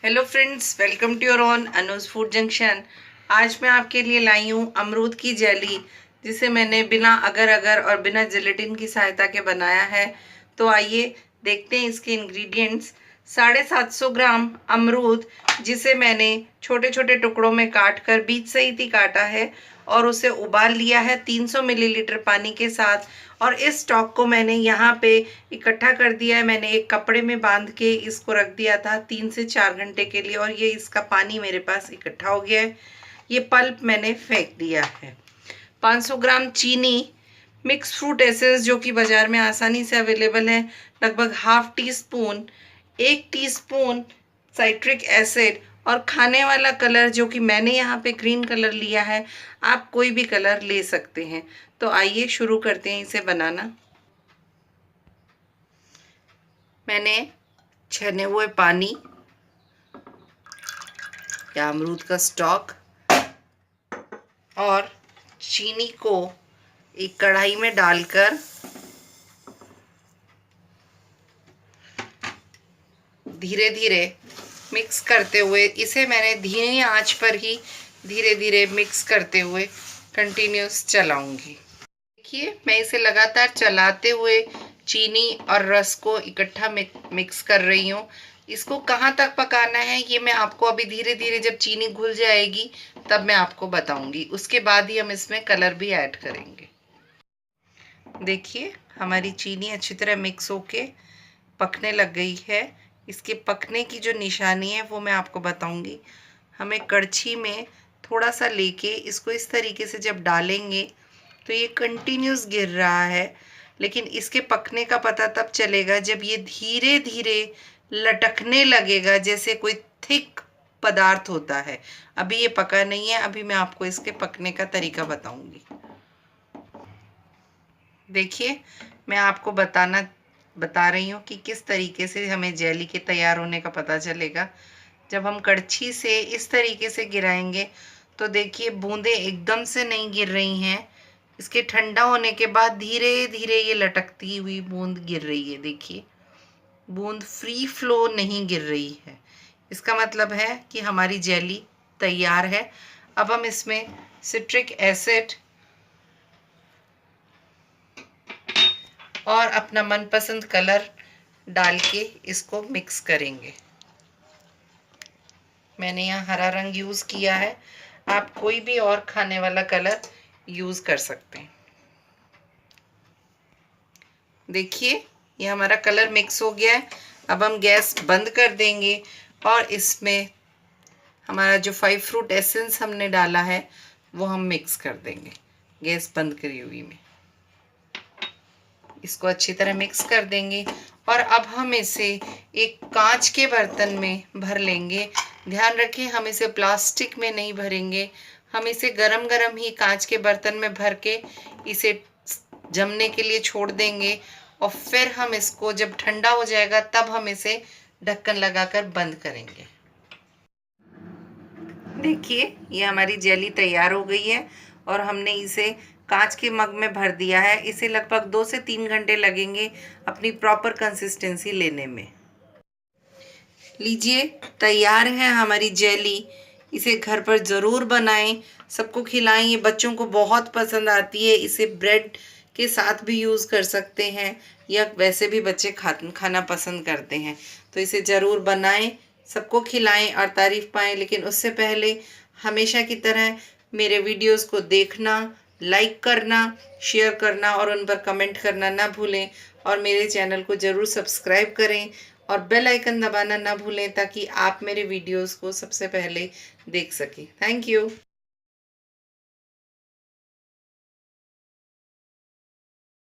Hello friends, welcome to your own Anuj food junction. आज मैं आपके लिए लाई हूँ अमरूद की जेली, जिसे मैंने बिना अगर अगर और बिना जिलेटिन की सहायता के बनाया है। तो आइए देखते हैं इसके इंग्रेडिएंट्स। 750 ग्राम अमरूद, जिसे मैंने छोटे छोटे टुकड़ों में काट कर बीच सहित ही काटा है और उसे उबाल लिया है 300 मिलीलीटर पानी के साथ। और इस स्टॉक को मैंने यहाँ पे इकट्ठा कर दिया है। मैंने एक कपड़े में बांध के इसको रख दिया था 3 से 4 घंटे के लिए, और ये इसका पानी मेरे पास इकट्ठा हो गया है। ये पल्प मैंने फेंक दिया है। 500 ग्राम चीनी, मिक्स फ्रूट एसेंस जो कि बाजार में आसानी से अवेलेबल है, लगभग half tea spoon, 1 teaspoon citric acid, और खाने वाला कलर जो कि मैंने यहाँ पे ग्रीन कलर लिया है। आप कोई भी कलर ले सकते हैं। तो आइए शुरू करते हैं इसे बनाना। मैंने छने हुए पानी या अमरूद का स्टॉक और चीनी को एक कढ़ाई में डालकर धीरे धीरे मिक्स करते हुए, इसे मैंने धीमी आंच पर ही धीरे धीरे मिक्स करते हुए कंटिन्यूस चलाऊंगी। देखिए, मैं इसे लगातार चलाते हुए चीनी और रस को इकट्ठा मिक्स कर रही हूँ। इसको कहाँ तक पकाना है ये मैं आपको अभी धीरे धीरे, जब चीनी घुल जाएगी तब मैं आपको बताऊंगी। उसके बाद ही हम इसमें कलर भी ऐड करेंगे। देखिए, हमारी चीनी अच्छी तरह मिक्स होके पकने लग गई है। इसके पकने की जो निशानी है वो मैं आपको बताऊंगी। हमें कड़छी में थोड़ा सा लेके इसको इस तरीके से जब डालेंगे तो ये कंटिन्यूस गिर रहा है, लेकिन इसके पकने का पता तब चलेगा जब ये धीरे धीरे लटकने लगेगा, जैसे कोई थिक पदार्थ होता है। अभी ये पका नहीं है, अभी मैं आपको इसके पकने का तरीका बताऊंगी। देखिए, मैं आपको बता रही हूँ कि किस तरीके से हमें जेली के तैयार होने का पता चलेगा। जब हम कड़छी से इस तरीके से गिराएंगे तो देखिए, बूंदें एकदम से नहीं गिर रही हैं। इसके ठंडा होने के बाद धीरे धीरे ये लटकती हुई बूंद गिर रही है। देखिए, बूंद फ्री फ्लो नहीं गिर रही है। इसका मतलब है कि हमारी जेली तैयार है। अब हम इसमें सिट्रिक एसिड और अपना मनपसंद कलर डाल के इसको मिक्स करेंगे। मैंने यहाँ हरा रंग यूज़ किया है, आप कोई भी और खाने वाला कलर यूज़ कर सकते हैं। देखिए, ये हमारा कलर मिक्स हो गया है। अब हम गैस बंद कर देंगे और इसमें हमारा जो 5 फ्रूट एसेंस हमने डाला है वो हम मिक्स कर देंगे गैस बंद करी हुई में। इसको अच्छी तरह मिक्स कर देंगे और अब हम इसे एक कांच के बर्तन में भर लेंगे। ध्यान रखें, हम इसे प्लास्टिक में नहीं भरेंगे, हम इसे गरम गरम ही कांच के बर्तन में भर के इसे जमने के लिए छोड़ देंगे। और फिर हम इसको जब ठंडा हो जाएगा तब हम इसे ढक्कन लगाकर बंद करेंगे। देखिए, ये हमारी जेली तैयार हो गई है और हमने इसे कांच के मग में भर दिया है। इसे लगभग 2 से 3 घंटे लगेंगे अपनी प्रॉपर कंसिस्टेंसी लेने में। लीजिए, तैयार है हमारी जेली। इसे घर पर ज़रूर बनाएं, सबको खिलाएं। ये बच्चों को बहुत पसंद आती है। इसे ब्रेड के साथ भी यूज़ कर सकते हैं या वैसे भी बच्चे खाना पसंद करते हैं। तो इसे ज़रूर बनाएं, सबको खिलाएं और तारीफ़ पाएं। लेकिन उससे पहले हमेशा की तरह मेरे वीडियोस को देखना, लाइक करना, शेयर करना और उन पर कमेंट करना ना भूलें। और मेरे चैनल को ज़रूर सब्सक्राइब करें और बेल आइकन दबाना ना भूलें, ताकि आप मेरे वीडियोस को सबसे पहले देख सकें। Thank you.